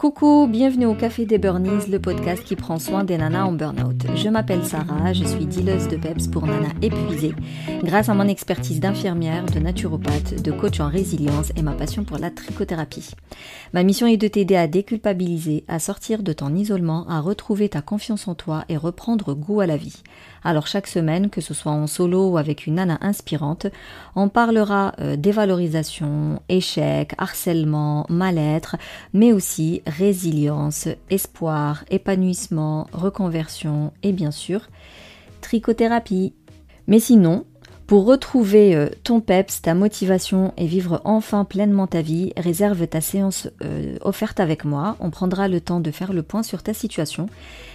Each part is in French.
Coucou, bienvenue au Café des Burnies, le podcast qui prend soin des nanas en burn-out. Je m'appelle Sarah, je suis dealeuse de peps pour nanas épuisées, grâce à mon expertise d'infirmière, de naturopathe, de coach en résilience et ma passion pour la trichothérapie. Ma mission est de t'aider à déculpabiliser, à sortir de ton isolement, à retrouver ta confiance en toi et reprendre goût à la vie. Alors chaque semaine, que ce soit en solo ou avec une nana inspirante, on parlera dévalorisation, échec, harcèlement, mal-être, mais aussi résilience, espoir, épanouissement, reconversion et bien sûr, trichothérapie. Mais sinon, pour retrouver ton peps, ta motivation et vivre enfin pleinement ta vie, réserve ta séance offerte avec moi. On prendra le temps de faire le point sur ta situation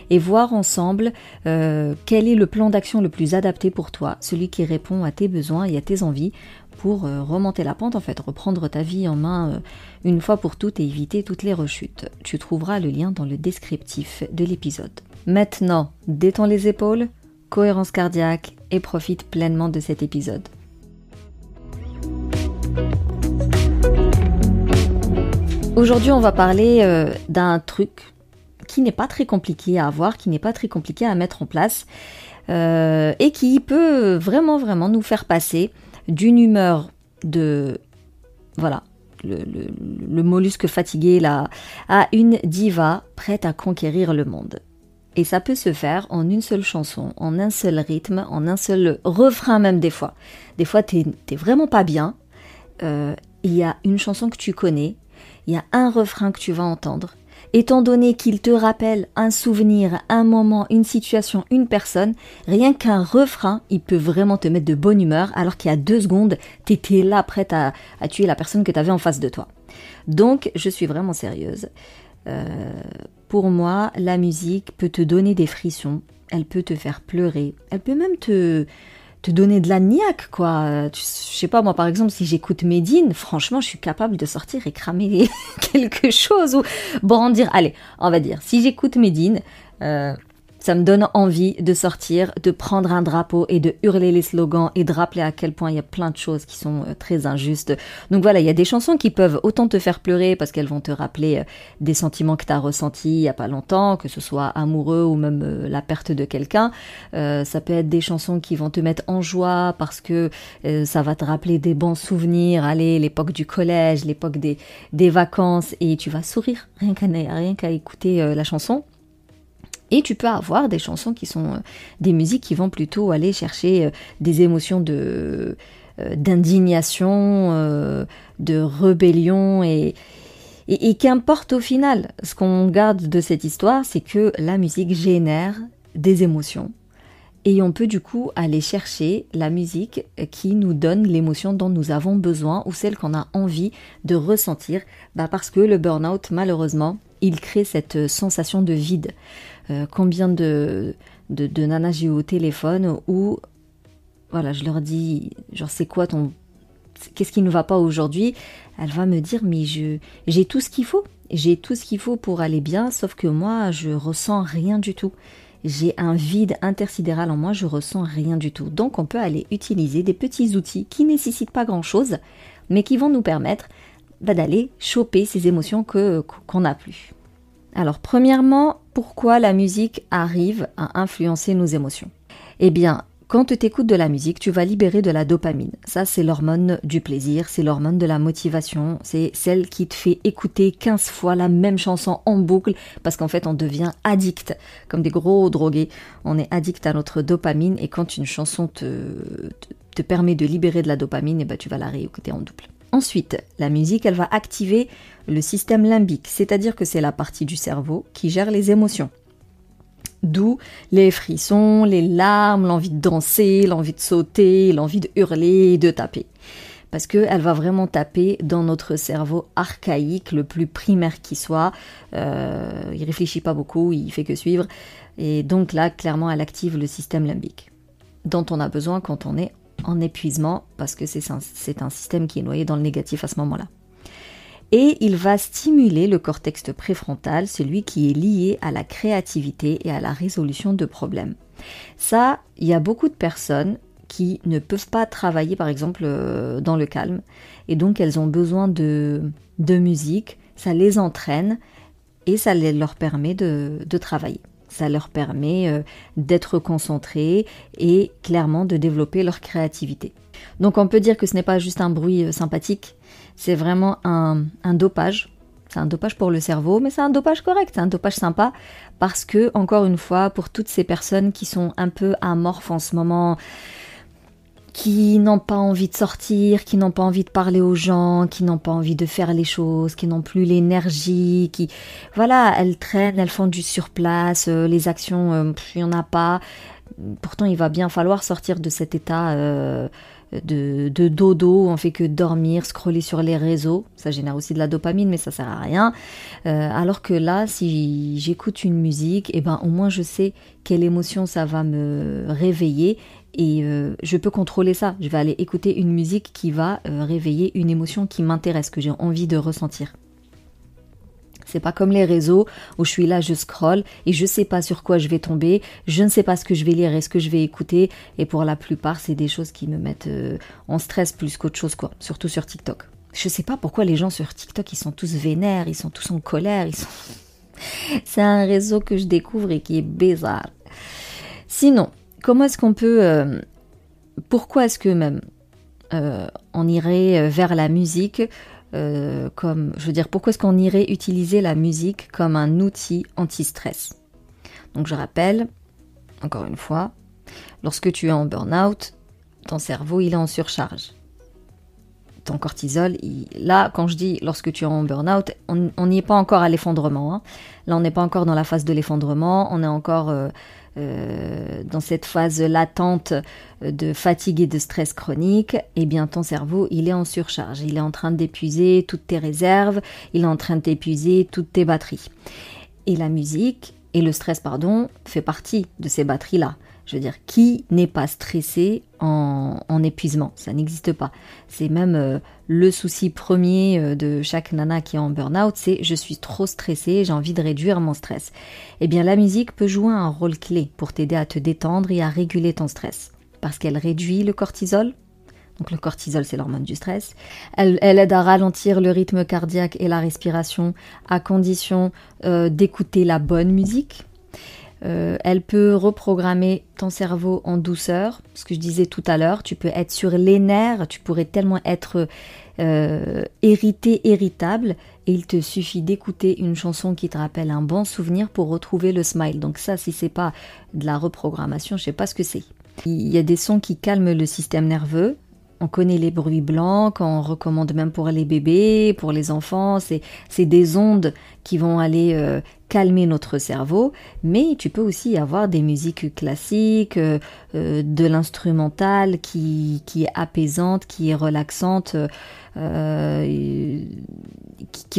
et voir ensemble quel est le plan d'action le plus adapté pour toi, celui qui répond à tes besoins et à tes envies pour remonter la pente, en fait, reprendre ta vie en main une fois pour toutes et éviter toutes les rechutes. Tu trouveras le lien dans le descriptif de l'épisode. Maintenant, détends les épaules, cohérence cardiaque et profite pleinement de cet épisode. Aujourd'hui, on va parler d'un truc qui n'est pas très compliqué à avoir, qui n'est pas très compliqué à mettre en place et qui peut vraiment nous faire passer d'une humeur de, voilà, le mollusque fatigué là, à une diva prête à conquérir le monde. Et ça peut se faire en une seule chanson, en un seul rythme, en un seul refrain même des fois. Des fois, t'es vraiment pas bien, il y a une chanson que tu connais, il y a un refrain que tu vas entendre. Étant donné qu'il te rappelle un souvenir, un moment, une situation, une personne, rien qu'un refrain, il peut vraiment te mettre de bonne humeur, alors qu'il y a 2 secondes, t'étais là prête à tuer la personne que t'avais en face de toi. Donc, je suis vraiment sérieuse. Pour moi, la musique peut te donner des frissons, elle peut te faire pleurer, elle peut même te donner de la niaque, quoi. Je sais pas, moi par exemple, si j'écoute Medine, franchement, je suis capable de sortir et cramer quelque chose ou brandir. Allez, on va dire, si j'écoute Medine, ça me donne envie de sortir, de prendre un drapeau et de hurler les slogans et de rappeler à quel point il y a plein de choses qui sont très injustes. Donc voilà, il y a des chansons qui peuvent autant te faire pleurer parce qu'elles vont te rappeler des sentiments que tu as ressentis il y a pas longtemps, que ce soit amoureux ou même la perte de quelqu'un. Ça peut être des chansons qui vont te mettre en joie parce que ça va te rappeler des bons souvenirs, allez, l'époque du collège, l'époque des vacances, et tu vas sourire rien qu'à écouter la chanson. Et tu peux avoir des chansons qui sont des musiques qui vont plutôt aller chercher des émotions d'indignation, de rébellion et qu'importe au final. Ce qu'on garde de cette histoire, c'est que la musique génère des émotions. Et on peut du coup aller chercher la musique qui nous donne l'émotion dont nous avons besoin ou celle qu'on a envie de ressentir, parce que le burn-out, malheureusement, il crée cette sensation de vide. Combien de nanas j'ai eu au téléphone où, voilà, je leur dis, genre, c'est quoi qu'est-ce qui ne va pas aujourd'hui? Elle va me dire, mais j'ai tout ce qu'il faut. J'ai tout ce qu'il faut pour aller bien, sauf que moi, je ressens rien du tout. J'ai un vide intersidéral en moi, je ressens rien du tout. Donc, on peut aller utiliser des petits outils qui ne nécessitent pas grand-chose, mais qui vont nous permettre d'aller choper ces émotions qu'on n'a plus. Alors, premièrement, pourquoi la musique arrive à influencer nos émotions? Eh bien, quand tu écoutes de la musique, tu vas libérer de la dopamine. Ça, c'est l'hormone du plaisir, c'est l'hormone de la motivation, c'est celle qui te fait écouter 15 fois la même chanson en boucle, parce qu'en fait, on devient addict, comme des gros drogués. On est addict à notre dopamine, et quand une chanson te permet de libérer de la dopamine, tu vas la réécouter en boucle. Ensuite, la musique, elle va activer le système limbique, c'est-à-dire que c'est la partie du cerveau qui gère les émotions. D'où les frissons, les larmes, l'envie de danser, l'envie de sauter, l'envie de hurler et de taper. Parce qu'elle va vraiment taper dans notre cerveau archaïque, le plus primaire qui soit. Il réfléchit pas beaucoup, il fait que suivre. Et donc là, clairement, elle active le système limbique, dont on a besoin quand on est en épuisement, parce que c'est un système qui est noyé dans le négatif à ce moment-là. Et il va stimuler le cortex préfrontal, celui qui est lié à la créativité et à la résolution de problèmes. Ça, il y a beaucoup de personnes qui ne peuvent pas travailler, par exemple, dans le calme, et donc elles ont besoin de musique, ça les entraîne, et ça leur permet de travailler. Ça leur permet d'être concentrés et clairement de développer leur créativité. Donc on peut dire que ce n'est pas juste un bruit sympathique, c'est vraiment un dopage. C'est un dopage pour le cerveau, mais c'est un dopage correct, c'est un dopage sympa, parce que, encore une fois, pour toutes ces personnes qui sont un peu amorphes en ce moment, qui n'ont pas envie de sortir, qui n'ont pas envie de parler aux gens, qui n'ont pas envie de faire les choses, qui n'ont plus l'énergie, qui, voilà, elles traînent, elles font du surplace, les actions, il n'y en a pas. Pourtant, il va bien falloir sortir de cet état de dodo, on fait que dormir, scroller sur les réseaux, ça génère aussi de la dopamine, mais ça sert à rien. Alors que là, si j'écoute une musique, et ben au moins je sais quelle émotion ça va me réveiller et je peux contrôler ça. Je vais aller écouter une musique qui va réveiller une émotion qui m'intéresse, que j'ai envie de ressentir. C'est pas comme les réseaux où je suis là, je scrolle et je sais pas sur quoi je vais tomber, je ne sais pas ce que je vais lire et ce que je vais écouter. Et pour la plupart, c'est des choses qui me mettent en stress plus qu'autre chose, quoi. Surtout sur TikTok. Je sais pas pourquoi les gens sur TikTok, ils sont tous vénères, ils sont tous en colère, c'est un réseau que je découvre et qui est bizarre. Sinon, comment est-ce qu'on peut... pourquoi est-ce que même on irait vers la musique pourquoi est-ce qu'on irait utiliser la musique comme un outil anti-stress? Donc je rappelle, encore une fois, lorsque tu es en burn-out, ton cerveau il est en surcharge. Ton cortisol, là quand je dis lorsque tu es en burn-out, on n'y est pas encore à l'effondrement. Hein. Là on n'est pas encore dans la phase de l'effondrement, on est encore dans cette phase latente de fatigue et de stress chronique. Eh bien ton cerveau il est en surcharge, il est en train d'épuiser toutes tes réserves, il est en train d'épuiser toutes tes batteries. Et la musique, et le stress fait partie de ces batteries-là. Je veux dire, qui n'est pas stressé en épuisement? Ça n'existe pas. C'est même le souci premier de chaque nana qui est en burn-out, c'est je suis trop stressée, j'ai envie de réduire mon stress. Eh bien, la musique peut jouer un rôle clé pour t'aider à te détendre et à réguler ton stress. Parce qu'elle réduit le cortisol. Donc le cortisol, c'est l'hormone du stress. Elle aide à ralentir le rythme cardiaque et la respiration à condition d'écouter la bonne musique. Elle peut reprogrammer ton cerveau en douceur. Ce que je disais tout à l'heure, tu peux être sur les nerfs, tu pourrais tellement être irritable et il te suffit d'écouter une chanson qui te rappelle un bon souvenir pour retrouver le smile. Donc ça, si c'est pas de la reprogrammation, je sais pas ce que c'est. Il y a des sons qui calment le système nerveux. On connaît les bruits blancs, qu'on recommande même pour les bébés, pour les enfants. C'est des ondes qui vont aller calmer notre cerveau. Mais tu peux aussi avoir des musiques classiques, de l'instrumental qui est apaisante, qui est relaxante, qui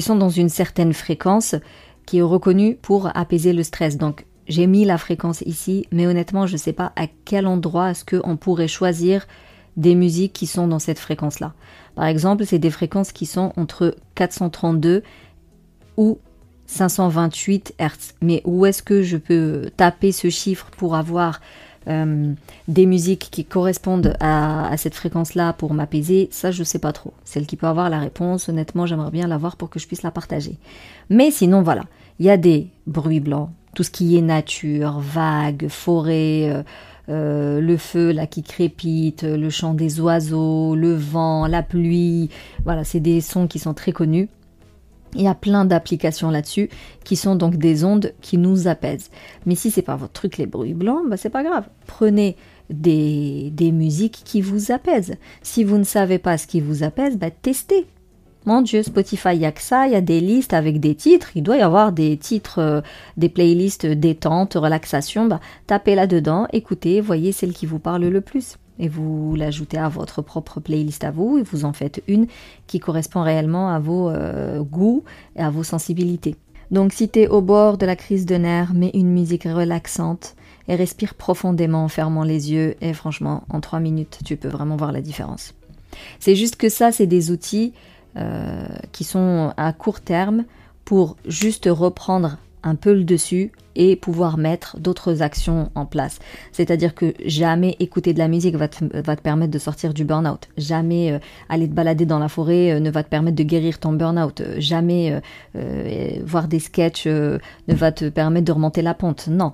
sont dans une certaine fréquence, qui est reconnue pour apaiser le stress. Donc, j'ai mis la fréquence ici, mais honnêtement, je ne sais pas à quel endroit est-ce qu'on pourrait choisir des musiques qui sont dans cette fréquence-là. Par exemple, c'est des fréquences qui sont entre 432 ou 528 Hz. Mais où est-ce que je peux taper ce chiffre pour avoir des musiques qui correspondent à cette fréquence-là pour m'apaiser? Ça, je ne sais pas trop. Celle qui peut avoir la réponse, honnêtement, j'aimerais bien l'avoir pour que je puisse la partager. Mais sinon, voilà, il y a des bruits blancs, tout ce qui est nature, vagues, forêt, le feu là qui crépite, le chant des oiseaux, le vent, la pluie, voilà, c'est des sons qui sont très connus. Il y a plein d'applications là-dessus qui sont donc des ondes qui nous apaisent. Mais si c'est pas votre truc les bruits blancs, bah c'est pas grave. Prenez des musiques qui vous apaisent. Si vous ne savez pas ce qui vous apaise, bah testez. Mon Dieu, Spotify, il n'y a que ça, il y a des listes avec des titres, il doit y avoir des titres, des playlists détente, relaxation, bah, tapez là-dedans, écoutez, voyez celle qui vous parle le plus. Et vous l'ajoutez à votre propre playlist à vous, et vous en faites une qui correspond réellement à vos goûts et à vos sensibilités. Donc si tu es au bord de la crise de nerfs, mets une musique relaxante et respire profondément en fermant les yeux, et franchement, en 3 minutes, tu peux vraiment voir la différence. C'est juste que ça, c'est des outils qui sont à court terme pour juste reprendre un peu le dessus et pouvoir mettre d'autres actions en place. C'est-à-dire que jamais écouter de la musique va te permettre de sortir du burn-out. Jamais aller te balader dans la forêt ne va te permettre de guérir ton burn-out. Jamais voir des sketchs ne va te permettre de remonter la pente. Non.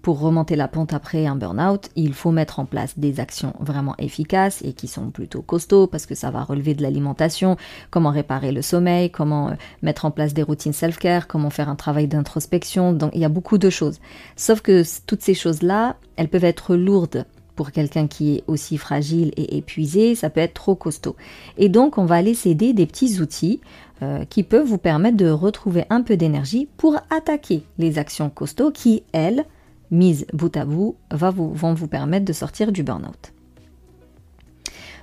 Pour remonter la pente après un burn-out, il faut mettre en place des actions vraiment efficaces et qui sont plutôt costauds parce que ça va relever de l'alimentation, comment réparer le sommeil, comment mettre en place des routines self-care, comment faire un travail d'introspection. Donc il y a beaucoup de choses. Sauf que toutes ces choses-là, elles peuvent être lourdes pour quelqu'un qui est aussi fragile et épuisé, ça peut être trop costaud. Et donc on va aller s'aider des petits outils qui peuvent vous permettre de retrouver un peu d'énergie pour attaquer les actions costauds qui, elles, mises bout à bout, vont vous permettre de sortir du burn-out.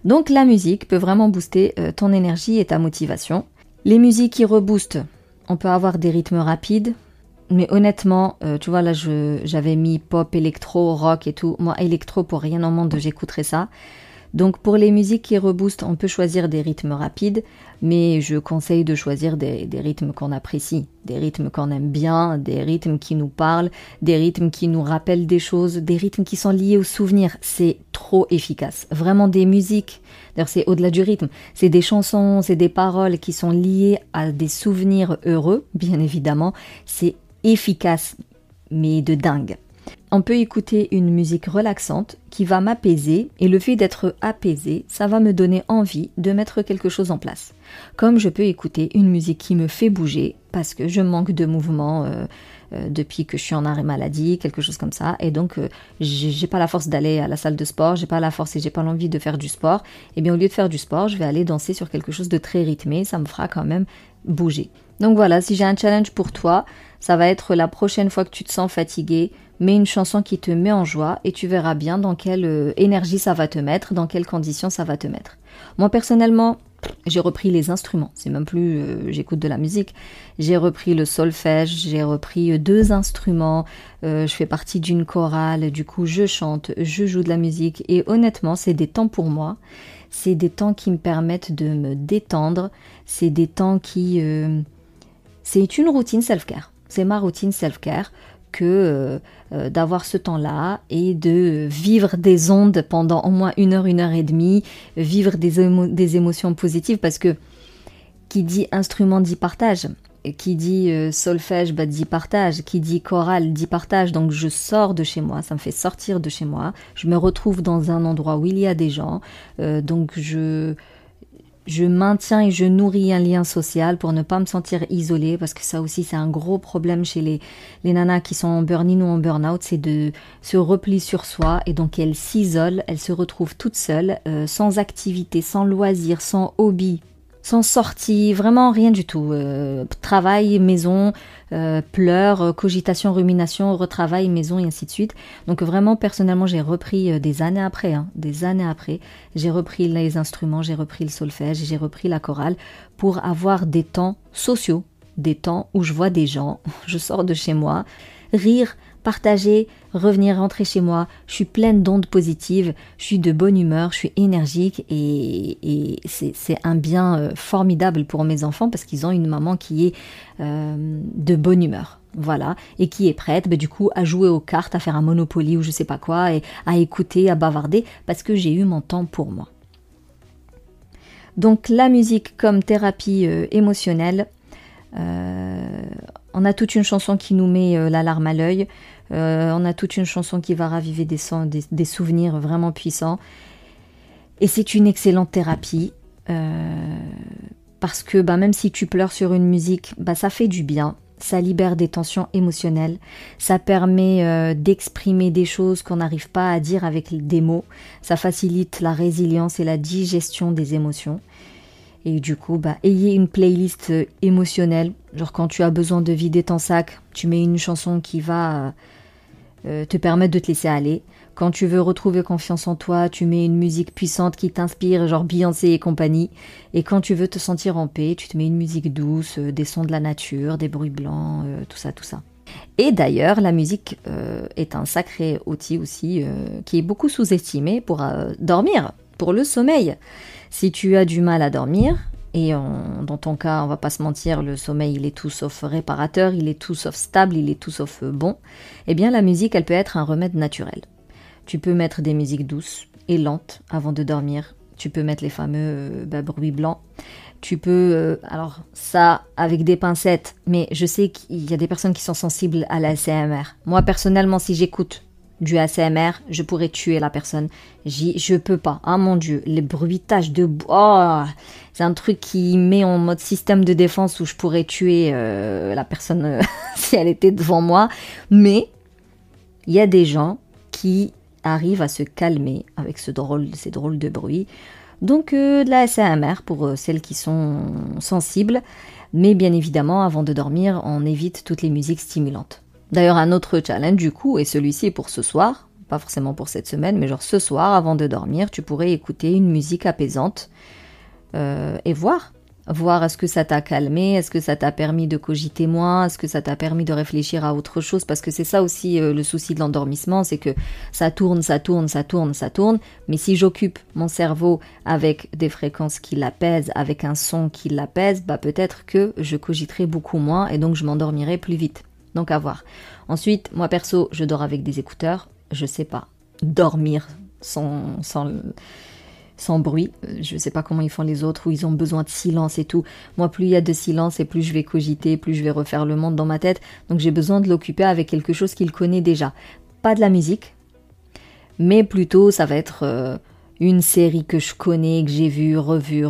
Donc la musique peut vraiment booster ton énergie et ta motivation. Les musiques qui reboostent, on peut avoir des rythmes rapides, mais honnêtement, tu vois là j'avais mis pop, électro, rock et tout. Moi électro pour rien au monde j'écouterai ça. Donc pour les musiques qui reboostent, on peut choisir des rythmes rapides, mais je conseille de choisir des rythmes qu'on apprécie, des rythmes qu'on aime bien, des rythmes qui nous parlent, des rythmes qui nous rappellent des choses, des rythmes qui sont liés aux souvenirs. C'est trop efficace. Vraiment des musiques, d'ailleurs c'est au-delà du rythme, c'est des chansons, c'est des paroles qui sont liées à des souvenirs heureux, bien évidemment. C'est efficace, mais de dingue. On peut écouter une musique relaxante qui va m'apaiser et le fait d'être apaisé, ça va me donner envie de mettre quelque chose en place. Comme je peux écouter une musique qui me fait bouger parce que je manque de mouvement depuis que je suis en arrêt maladie, quelque chose comme ça, et donc j'ai pas la force d'aller à la salle de sport, j'ai pas la force et j'ai pas l'envie de faire du sport, et bien au lieu de faire du sport, je vais aller danser sur quelque chose de très rythmé, ça me fera quand même bouger. Donc voilà, si j'ai un challenge pour toi, ça va être la prochaine fois que tu te sens fatigué, mets une chanson qui te met en joie et tu verras bien dans quelle énergie ça va te mettre, dans quelles conditions ça va te mettre. Moi personnellement, j'ai repris les instruments, c'est même plus j'écoute de la musique, j'ai repris le solfège, j'ai repris 2 instruments, je fais partie d'une chorale, du coup je chante, je joue de la musique et honnêtement c'est des temps pour moi, c'est des temps qui me permettent de me détendre, c'est des temps qui... c'est une routine self-care, c'est ma routine self-care que d'avoir ce temps-là et de vivre des ondes pendant au moins 1 heure et demie, vivre des émotions positives parce que qui dit instrument dit partage, qui dit solfège dit partage, qui dit chorale dit partage, donc je sors de chez moi, ça me fait sortir de chez moi, je me retrouve dans un endroit où il y a des gens, donc je maintiens et je nourris un lien social pour ne pas me sentir isolée parce que ça aussi c'est un gros problème chez les nanas qui sont en burn-in ou en burn-out, c'est de se replier sur soi et donc elles s'isolent, elles se retrouvent toutes seules, sans activité, sans loisirs, sans hobby, sans sortie, vraiment rien du tout. Travail, maison, pleurs, cogitation, rumination, retravail, maison et ainsi de suite. Donc vraiment, personnellement, j'ai repris des années après, j'ai repris les instruments, j'ai repris le solfège, j'ai repris la chorale pour avoir des temps sociaux, des temps où je vois des gens, je sors de chez moi, rire, partager, revenir rentrer chez moi, je suis pleine d'ondes positives, je suis de bonne humeur, je suis énergique et c'est un bien formidable pour mes enfants parce qu'ils ont une maman qui est de bonne humeur, voilà, et qui est prête du coup à jouer aux cartes, à faire un Monopoly ou je sais pas quoi, et à écouter, à bavarder parce que j'ai eu mon temps pour moi. Donc la musique comme thérapie émotionnelle, on a toute une chanson qui nous met la larme à l'œil, on a toute une chanson qui va raviver des souvenirs vraiment puissants et c'est une excellente thérapie parce que même si tu pleures sur une musique, ça fait du bien, ça libère des tensions émotionnelles, ça permet d'exprimer des choses qu'on n'arrive pas à dire avec des mots, ça facilite la résilience et la digestion des émotions. Et du coup, ayez une playlist émotionnelle. Genre quand tu as besoin de vider ton sac, tu mets une chanson qui va te permettre de te laisser aller. Quand tu veux retrouver confiance en toi, tu mets une musique puissante qui t'inspire, genre Beyoncé et compagnie. Et quand tu veux te sentir en paix, tu te mets une musique douce, des sons de la nature, des bruits blancs, tout ça, tout ça. Et d'ailleurs, la musique est un sacré outil aussi qui est beaucoup sous-estimé pour dormir, pour le sommeil. Si tu as du mal à dormir, et dans ton cas, on va pas se mentir, le sommeil il est tout sauf réparateur, il est tout sauf stable, il est tout sauf bon, eh bien la musique elle peut être un remède naturel. Tu peux mettre des musiques douces et lentes avant de dormir, tu peux mettre les fameux bruits blancs, tu peux, alors ça avec des pincettes, mais je sais qu'il y a des personnes qui sont sensibles à la ASMR. Moi personnellement si j'écoute du ASMR, je pourrais tuer la personne. Je peux pas. Ah mon Dieu, les bruitages de bois, c'est un truc qui met en mode système de défense où je pourrais tuer la personne si elle était devant moi. Mais il y a des gens qui arrivent à se calmer avec ces drôles de bruits. Donc de la ASMR pour celles qui sont sensibles. Mais bien évidemment, avant de dormir, on évite toutes les musiques stimulantes. D'ailleurs, un autre challenge du coup, et celui-ci est pour ce soir, pas forcément pour cette semaine, mais genre ce soir, avant de dormir, tu pourrais écouter une musique apaisante et voir est-ce que ça t'a calmé, est-ce que ça t'a permis de cogiter moins, est-ce que ça t'a permis de réfléchir à autre chose, parce que c'est ça aussi le souci de l'endormissement, c'est que ça tourne, mais si j'occupe mon cerveau avec des fréquences qui l'apaisent, avec un son qui l'apaise, bah peut-être que je cogiterai beaucoup moins et donc je m'endormirai plus vite. Donc à voir. Ensuite, moi perso, je dors avec des écouteurs. Je sais pas dormir sans bruit. Je sais pas comment ils font les autres, où ils ont besoin de silence et tout. Moi, plus il y a de silence et plus je vais cogiter, plus je vais refaire le monde dans ma tête. Donc j'ai besoin de l'occuper avec quelque chose qu'il connaît déjà. Pas de la musique, mais plutôt ça va être une série que je connais, que j'ai vue, revue,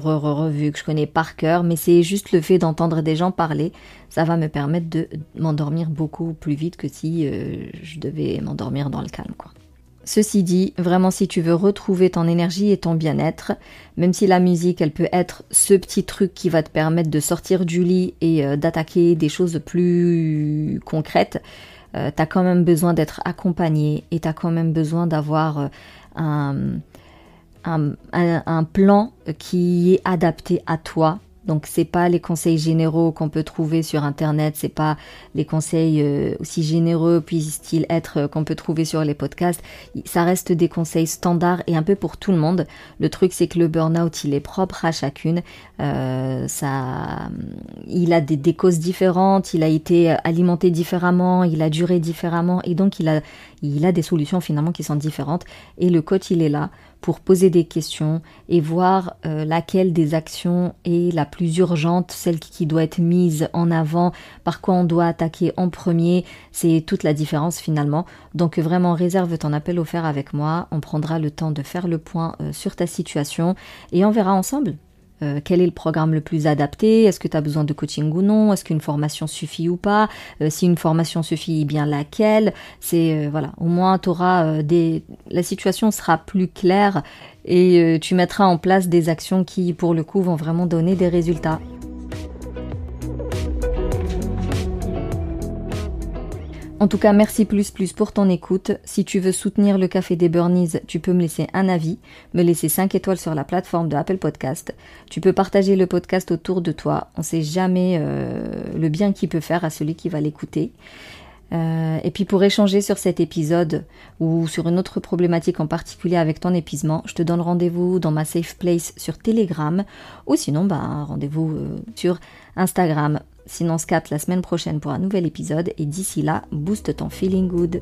que je connais par cœur, mais c'est juste le fait d'entendre des gens parler, ça va me permettre de m'endormir beaucoup plus vite que si je devais m'endormir dans le calme, quoi. Ceci dit, vraiment si tu veux retrouver ton énergie et ton bien-être, même si la musique elle peut être ce petit truc qui va te permettre de sortir du lit et d'attaquer des choses plus concrètes, t'as quand même besoin d'être accompagné et t'as quand même besoin d'avoir un plan qui est adapté à toi. Donc c'est pas les conseils généraux qu'on peut trouver sur internet, c'est pas les conseils aussi généreux puissent-ils être qu'on peut trouver sur les podcasts. Ça reste des conseils standards et un peu pour tout le monde. Le truc c'est que le burn-out il est propre à chacune. Il a des causes différentes, il a été alimenté différemment, il a duré différemment et donc il a des solutions finalement qui sont différentes. Et le coach il est là pour poser des questions et voir laquelle des actions est la plus urgente, celle qui doit être mise en avant, par quoi on doit attaquer en premier, c'est toute la différence finalement. Donc vraiment réserve ton appel offert avec moi, on prendra le temps de faire le point sur ta situation et on verra ensemble. Quel est le programme le plus adapté? Est-ce que tu as besoin de coaching ou non? Est-ce qu'une formation suffit ou pas? Si une formation suffit, bien laquelle? C'est voilà, au moins la situation sera plus claire et tu mettras en place des actions qui pour le coup vont vraiment donner des résultats. En tout cas, merci plus pour ton écoute. Si tu veux soutenir le Café des Burnies, tu peux me laisser un avis, me laisser 5 étoiles sur la plateforme de Apple Podcast. Tu peux partager le podcast autour de toi. On ne sait jamais le bien qu'il peut faire à celui qui va l'écouter. Et puis pour échanger sur cet épisode ou sur une autre problématique en particulier avec ton épuisement, je te donne rendez-vous dans ma safe place sur Telegram ou sinon rendez-vous sur Instagram. Sinon, on se capte la semaine prochaine pour un nouvel épisode et d'ici là, booste ton feeling good.